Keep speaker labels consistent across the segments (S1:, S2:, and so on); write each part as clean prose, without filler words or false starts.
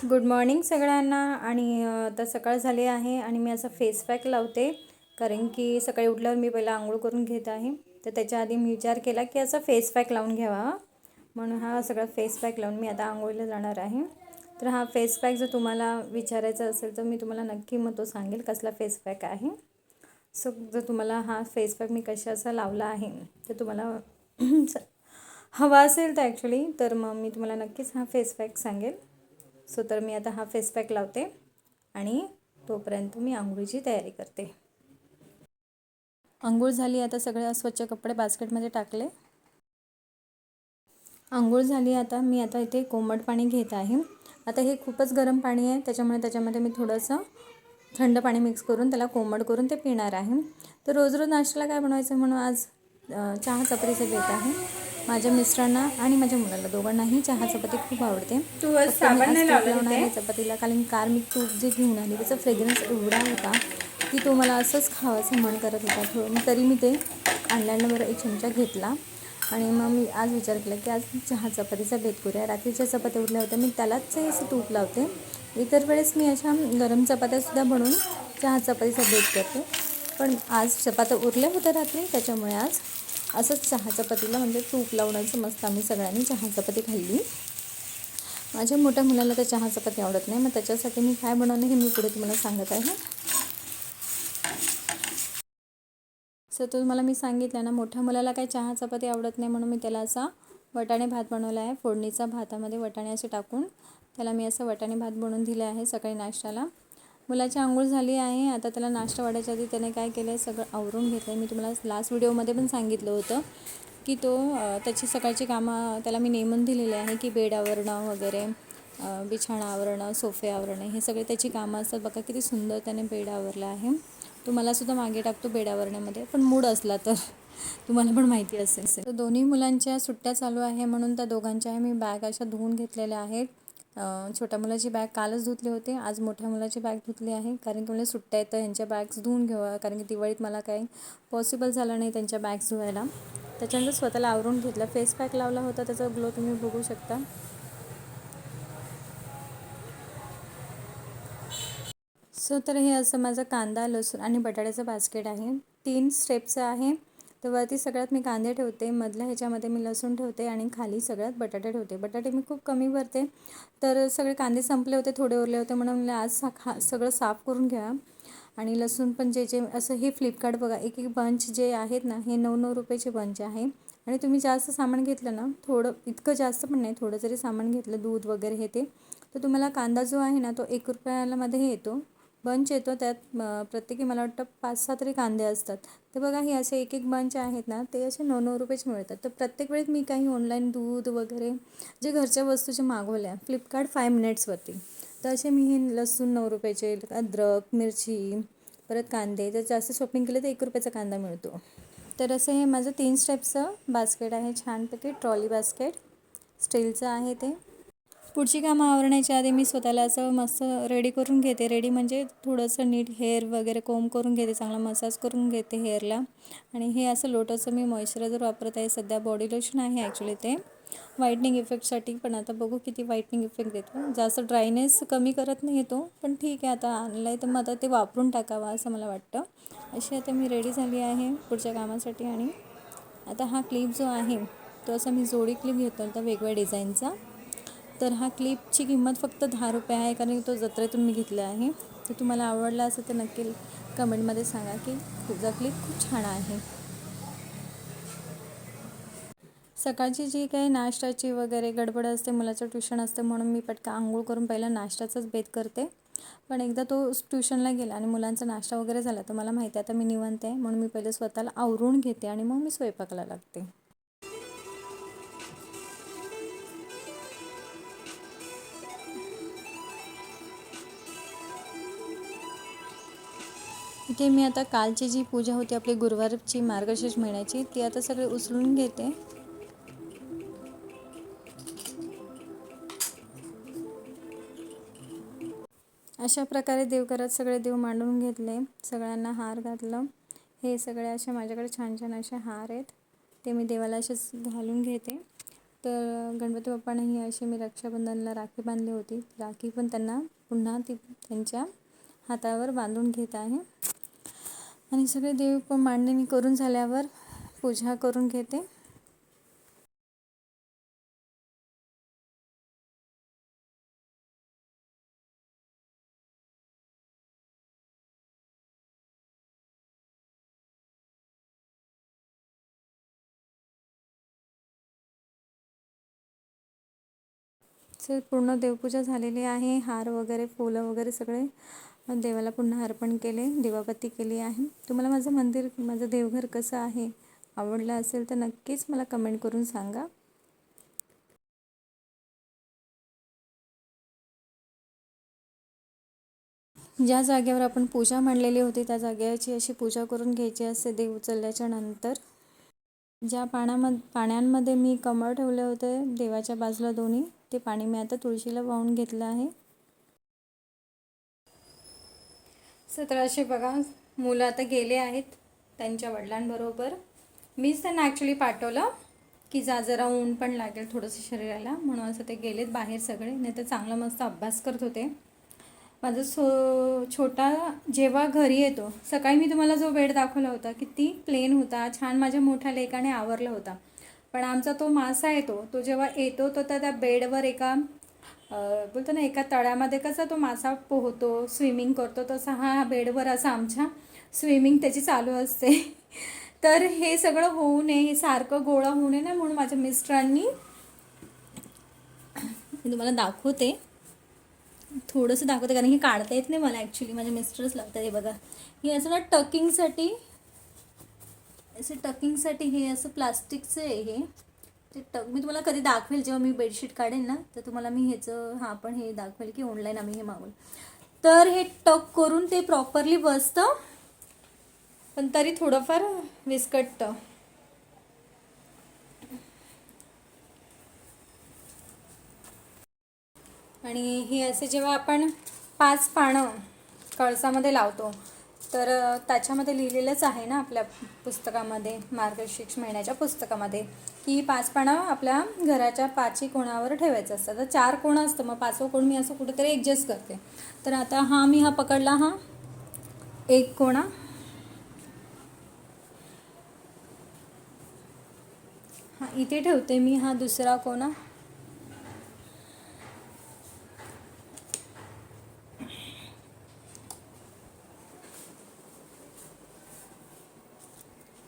S1: Good morning सगळ्यांना. आणि आता सकाळ झाली आहे आणि मी असा फेस पॅक लावते, कारण की सकाळी उठल्यावर मी पहिला आंघोळ करून घेत आहे. तर त्याच्या आधी मी विचार केला की असा फेस पॅक लावून घ्यावा, म्हणून हा सगळा फेस पॅक लावून मी आता आंघोळीला जाणार आहे. तर हा फेस पॅक जर तुम्हाला विचारायचा असेल तर मी तुम्हाला नक्की मग तो सांगेल कसला फेस पॅक आहे. सो जर तुम्हाला हा फेस पॅक मी कशाचा लावला आहे तर तुम्हाला हवा असेल तर ॲक्च्युली तर मग मी तुम्हाला नक्कीच हा फेस पॅक सांगेल. सो तर मी आता हा फेस पॅक लावते आणि तोपर्यंत मी आंघोळीची तयारी करते. आंघोळ झाली, आता सगळे स्वच्छ कपडे बास्केटमध्ये टाकले. आंघोळ झाली, आता मी इथे कोमट पाणी घेत आहे. आता हे खूपच गरम पाणी आहे, त्याच्यामध्ये मी थोडंसं थंड पाणी मिक्स करून त्याला कोमट करून ते पिणार आहे. तर रोज रोज नाश्त्याला काय बनवायचं म्हणून आज चहा चपातीचं बेत आहे. माझ्या मिस्टरांना आणि माझ्या मुलाला दोघांनाही चहा चपाती खूप आवडते.
S2: तू साबण नाही
S1: तूप
S2: लावलं
S1: लावणार
S2: तिथे?
S1: आहे चपातीला, कारण काल मी तूप जे घेऊन आली त्याचा फ्रेग्रन्स एवढा होता की तो मला असंच खावायचं मन करत होता. तरी मी ते आणल्यानंतर एक चमचा घेतला आणि मग मी आज विचार केला की आज चहा चपातीचा बेत करूया. रात्रीच्या चपात्या उरल्या होत्या, मी त्यालाच असं तूप लावते. इतर वेळेस मी अशा गरम चपात्यासुद्धा बनवून चहा चपातीचा बेत करते, पण आज चपात्या उरल्या होत्या रात्री, त्याच्यामुळे आज असंच चहा चपातीला म्हणजे तूप लावण्याचं मस्त आम्ही सगळ्यांनी चहा चपाती खाल्ली. माझ्या मोठ्या मुलाला तर चहा चपाती आवडत नाही, मग त्याच्यासाठी मी काय बनवलं हे मी पुढे तुम्हाला सांगत आहे. सो तुम्हाला मी सांगितलं ना, मोठ्या मुलाला काही चहा चपाती आवडत नाही, म्हणून मी त्याला असा वटाणे भात बनवला आहे. फोडणीचा भातामध्ये वटाणे असे टाकून त्याला मी असं वटाणे भात बनवून दिले आहे सकाळी नाश्त्याला. मुलाची आंघोळ झाली आहे, आता त्याला नाश्ता वाढायच्या आधी त्याने काय केलं आहे, सगळं आवरून घेतलं आहे. मी तुम्हाला लास्ट व्हिडिओमध्ये पण सांगितलं होतं की त्याची सकाळची कामं त्याला मी नेमून दिलेले आहे की बेड आवरणं वगैरे, बिछाणा आवरणं, सोफे आवरणं, हे सगळे त्याची कामं असतात. बघा किती सुंदर त्याने बेड आवरला आहे. तो मलासुद्धा मागे टाकतो बेड आवरण्यामध्ये, पण मूड असला तर तुम्हाला पण माहिती असेल. तर दोन्ही मुलांच्या सुट्ट्या चालू आहे, म्हणून त्या दोघांच्या मी बॅग अशा धुवून घेतलेल्या आहेत. छोट्या मुलाची बॅग कालच धुतली होती, आज मोठ्या मुलाची बॅग धुतली आहे, कारण की मला सुट्ट्या आहेत तर ह्यांच्या बॅग्स धुवून घ्यावा, कारण की दिवाळीत मला काही पॉसिबल झालं नाही त्यांच्या बॅग्स धुवायला. त्याच्यानंतर स्वतःला आवरून घेतलं. फेस पॅक लावला होता, त्याचा ग्लो तुम्ही बघू शकता. सो तर हे असं माझं कांदा, लसूण आणि बटाट्याचं बास्केट आहे. 3 स्टेपचं आहे. तर वरती सगळ्यात मी कांदे ठेवते, मधल्या ह्याच्यामध्ये मी लसूण ठेवते आणि खाली सगळ्यात बटाटे ठेवते. बटाटे मी खूप कमी भरते, तर सगळे कांदे संपले होते, थोडे उरले होते, म्हणून मला आज सगळं साफ करून घ्या. आणि लसूण पण जे असं हे फ्लिपकार्ट बघा, एक एक बंच जे आहेत ना, हे 9-9 रुपयाचे बंच आहे. आणि तुम्ही जास्त सामान घेतलं ना, थोडं इतकं जास्त पण नाही, थोडं जरी सामान घेतलं, दूध वगैरे हे ते, तर तुम्हाला कांदा जो आहे ना तो 1 रुपयाला मध्ये येतो, बंच येतो. त्यात प्रत्येकी मला वाटतं 5-6 तरी कांदे असतात. तर बघा हे असे एक एक बंच आहेत ना, ते असे 9-9 रुपयाचे मिळतात. तर प्रत्येक वेळेस मी काही ऑनलाईन दूध वगैरे जे घरच्या वस्तू जे मागवल्या फ्लिपकार्ट 5 मिनिट्सवरती, तर असे मी हे लसूण 9 रुपयाचे, अद्रक, मिरची, परत कांदे, जर जास्त शॉपिंग केलं तर 1 रुपयाचा कांदा मिळतो. तर असं हे माझं 3 स्टेप्सचं बास्केट आहे, छानपैकी ट्रॉली बास्केट स्टीलचं आहे ते. पुढची कामं आवरण्याच्या आधी मी स्वतःला असं मस्त रेडी करून घेते. रेडी म्हणजे थोडंसं नीट हेअर वगैरे कोंब करून घेते, चांगला मसाज करून घेते हेअरला. आणि हे असं लोटसचं मी मॉइश्चरायझर वापरत आहे सध्या, बॉडी लोशन आहे ॲक्च्युली ते व्हाईटनिंग इफेक्टसाठी, पण आता बघू किती व्हाईटनिंग इफेक्ट देतो. जास्त ड्रायनेस कमी करत नाही तो, पण ठीक आहे, आता आणलं आहे तर मग आता ते वापरून टाकावं असं मला वाटतं. अशी आता मी रेडी झाली आहे पुढच्या कामासाठी. आणि आता हा क्लिप जो आहे तो असा मी जोडी क्लिप घेतला होता वेगवेगळ्या डिझाईनचा. तर हा क्लिपची किंमत फक्त 10 रुपये आहे, कारण तो जत्रेतून मी घेतला आहे. तर तुम्हाला आवडला असेल तर नक्की कमेंटमध्ये सांगा की तुझा क्लिप खूप छान आहे. सकाळची जी काही नाश्त्याची वगैरे गडबड असते, मुलाचं ट्युशन असतं, म्हणून मी पटकन आंघोळ करून पहिला नाश्त्याचाच बेत करते. पण एकदा तो ट्युशनला गेला आणि मुलांचा नाश्ता वगैरे झाला तर मला माहिती आहे आता मी निवांत आहे, म्हणून मी पहिले स्वतःला आवरून घेते आणि मग मी स्वयंपाकाला लागते. इथे मी आता कालची जी पूजा होती आपली गुरुवारची मार्गशीर्ष महिन्याची, ती आता सगळे उचलून घेते. अशा प्रकारे देवघरात सगळे देव मांडून घेतले, सगळ्यांना हार घातलं. हे सगळे असे माझ्याकडे छान छान असे हार आहेत, ते मी देवाला असेच घालून घेते. तर गणपती बाप्पांनाही अशी मी रक्षाबंधनला राखी बांधली होती. राखी पण त्यांना पुन्हा ती त्यांच्या हातावर बांधून घेत आहे. आणि सगळे देव मांडणी करून झाल्यावर पूजा करून घेते. पूर्ण देवपूजा झालेली आहे. हार वगैरे फुलं वगैरे सगळे देवाला पुन्हा अर्पण केले, दिवाबत्ती केली आहे. तुम्हाला माझं मंदिर, माझं देवघर कसं आहे आवडलं असेल तर नक्कीच मला कमेंट करून सांगा. ज्या जागेवर आपण पूजा मांडलेली होती त्या जागेची अशी पूजा करून घ्यायची असते देव उचलल्याच्या नंतर. ज्या पाण्यांमध्ये मी कमळ ठेवले होते देवाच्या बाजूला दोन्ही, ते पाणी मी आता तुळशीला वाहून घेतलं आहे. तर असे बघा, मुलं आता गेले आहेत त्यांच्या वडिलांबरोबर. मीच त्यांना ॲक्च्युली पाठवलं की जरा ऊन पण लागेल थोडंसं शरीराला, म्हणून असं ते गेलेत बाहेर सगळे. नाही तर चांगला मस्त अभ्यास करत होते. माझा छोटा जेव्हा घरी येतो, सकाळी मी तुम्हाला जो बेड दाखवला होता किती प्लेन होता, छान माझ्या मोठ्या लेकाने आवरला होता. पण आमचा तो मासा येतो, तो जेव्हा येतो तो त्या बेडवर एका बोलतो ना एका तळ्यामध्ये कसा तो मासा पोहतो, स्विमिंग करतो, तसा हा बेडवर असा आमच्या स्विमिंग त्याची चालू असते. तर हे सगळं होऊ नये, हे सारखं गोळा होऊ नये ना, म्हणून माझ्या मिस्टरांनी, मी तुम्हाला दाखवते, थोडंसं दाखवते कारण की काढता येत नाही मला ॲक्च्युली, माझे मिस्टरच लागतात. हे बघा, हे असं ना टकिंगसाठी हे असं प्लास्टिकचं आहे. हे ते मी तुम्हाला कधी दाखवेल जेव्हा मी बेडशीट काढेन ना, तर तुम्हाला मी पण हे दाखवेल की ऑनलाईन आम्ही हे मागवलं. तर हे टक करून ते प्रॉपरली बसतं, पण तरी थोडंफार विस्कटतं. आणि हे असे जेव्हा आपण 5 पानं कळसामध्ये लावतो, तर त्याच्यामध्ये लिहिलेलंच आहे ना आपल्या पुस्तकामध्ये, मार्गशीर्ष महिन्याच्या पुस्तकामध्ये, की 5 पानं आपल्या घराच्या 5ही कोणावर ठेवायचं असतं. तर 4 कोण असतं, मग 5वं कोण मी असं कुठेतरी ॲडजस्ट करते. तर आता मी हा पकडला, हा एक कोणा, हा इथे ठेवते मी, हा दुसरा कोणा,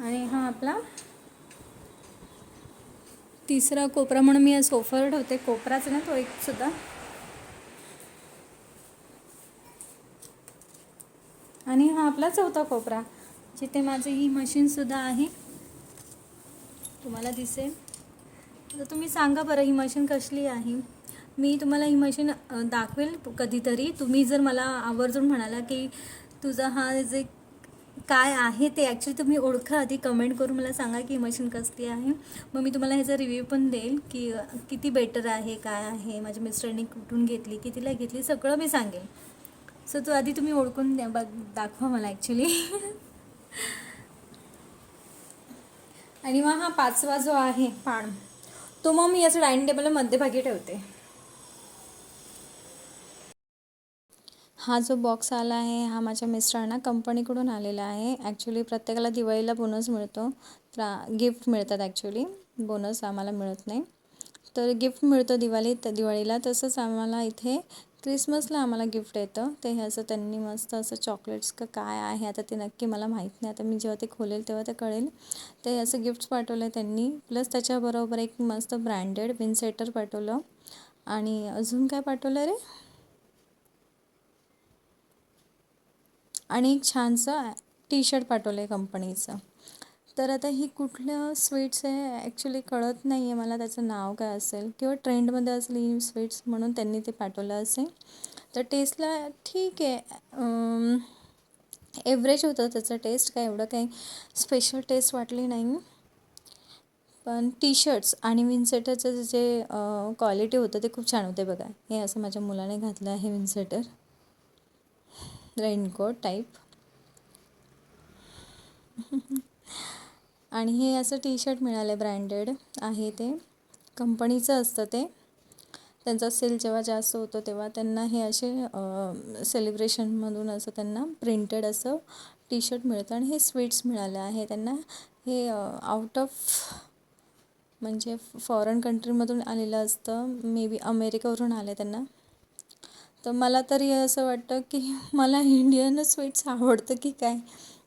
S1: आणि हा आपला तिसरा कोपरा म्हणून मी या सोफावर ठेवते. कोपराच ना तो एक सुद्धा. आणि हा आपला चौथा कोपरा, जिथे माझी ही मशीनसुद्धा आहे, तुम्हाला दिसेल. तर तुम्ही सांगा बरं ही मशीन कसली आहे. मी तुम्हाला ही मशीन दाखवेल कधीतरी. तुम्ही जर मला आवर्जून म्हणाला की तुझा हा जे काय आहे ते ॲक्च्युली तुम्ही ओळखा, आधी कमेंट करून मला सांगा की ही मशीन कसली आहे. मग मी तुम्हाला ह्याचा रिव्ह्यू पण देईल की किती बेटर आहे, काय आहे, माझ्या मिस्टरनी कुठून घेतली, कितीला घेतली, सगळं मी सांगेल. सो तो आधी तुम्ही ओळखून द्या, दाखवा मला ॲक्च्युली. आणि मग हा 5वा जो आहे पान, तो मग मी असं डायनिंग टेबलला मध्यभागी ठेवते. हा जो बॉक्स आला आहे हा माझ्या मिस्टरांना कंपनीकडून आलेला आहे. ॲक्च्युली प्रत्येकाला दिवाळीला बोनस मिळतो, तर गिफ्ट मिळतात ॲक्च्युली, बोनस आम्हाला मिळत नाही. तर गिफ्ट मिळतं दिवाळीला, तसंच आम्हाला इथे क्रिसमसला आम्हाला गिफ्ट येतं. ते हे असं त्यांनी मस्त असं चॉकलेट्स का काय आहे आता ते नक्की मला माहीत नाही, आता मी जेव्हा ते खोलेल तेव्हा ते कळेल. ते असं गिफ्ट्स पाठवलं आहे त्यांनी, प्लस त्याच्याबरोबर एक मस्त ब्रँडेड विनसेटर पाठवलं. आणि अजून काय पाठवलं रे, आणि एक छानसं टी शर्ट पाठवलं आहे कंपनीचं. तर आता ही कुठलं स्वीट्स आहे ॲक्च्युली कळत नाही आहे मला, त्याचं नाव काय असेल, किंवा ट्रेंडमध्ये असेल ही स्वीट्स म्हणून त्यांनी ते पाठवलं असेल. तर टेस्टला ठीक आहे, एव्हरेज होतं त्याचं टेस्ट, काय एवढं काही स्पेशल टेस्ट वाटली नाही. पण टी शर्ट्स आणि विनसेटरचं जे क्वालिटी होतं ते खूप छान होते. बघा, हे असं माझ्या मुलाने घातलं आहे विनसेटर, रेनकोट टाईप. आणि हे असं टी शर्ट मिळालं, ब्रँडेड आहे ते, कंपनीचं असतं ते. त्यांचा सेल जेव्हा जास्त होतो तेव्हा त्यांना हे असे सेलिब्रेशनमधून असं त्यांना प्रिंटेड असं टी शर्ट मिळतं आणि हे स्वीट्स मिळालं आहे त्यांना. हे आउट ऑफ म्हणजे फॉरेन कंट्रीमधून आलेलं असतं, मे बी अमेरिकेवरून आलं त्यांना. तर मला तरी असं वाटतं की मला इंडियन स्वीट्स आवडतं की काय,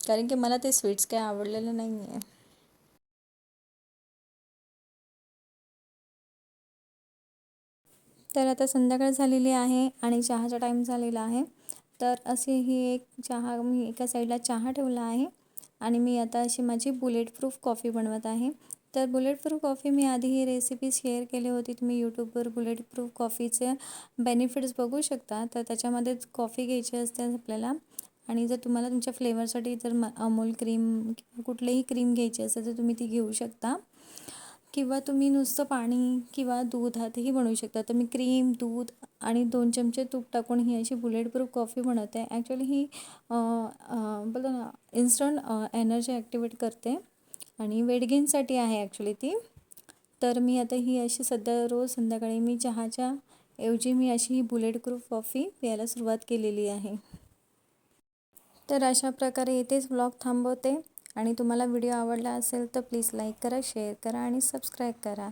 S1: कारण की मला ते स्वीट्स काय आवडलेलं नाही आहे. तर आता संध्याकाळ झालेली आहे आणि चहाचा टाईम झालेला आहे. तर अशी ही एक चहा, मी एका साईडला चहा ठेवला आहे आणि मी आता अशी माझी बुलेट प्रूफ कॉफी बनवत आहे. तर बुलेट प्रूफ कॉफी मी आधी ही रेसिपी शेअर केली होती. तुम्ही यूट्यूबवर बुलेट प्रूफ कॉफीचे बेनिफिट्स बघू शकता. तर त्याच्यामध्ये कॉफी घ्यायची असते आपल्याला आणि जर तुम्हाला तुमच्या फ्लेवरसाठी जर अमूल क्रीम किंवा कुठलीही क्रीम घ्यायची असेल तर तुम्ही ती घेऊ शकता, किंवा तुम्ही नुसतं पाणी किंवा दुधातही बनवू शकता. तर मी क्रीम, दूध आणि 2 चमचे तूप टाकून ही अशी बुलेट प्रूफ कॉफी बनवते. ॲक्च्युली ही बोलतो ना इन्स्टंट एनर्जी ॲक्टिवेट करते आणि वेट गेनसाठी आहे ॲक्च्युली ती. तर मी आता ही अशी सध्या रोज संध्याकाळी मी चहाच्या ऐवजी मी अशी ही बुलेट प्रूफ कॉफी प्यायला सुरुवात केलेली आहे. तर अशा प्रकारे इथेच व्लॉग थांबवते आणि तुम्हाला व्हिडिओ आवडला असेल तर प्लीज लाईक करा, शेअर करा आणि सबस्क्राईब करा.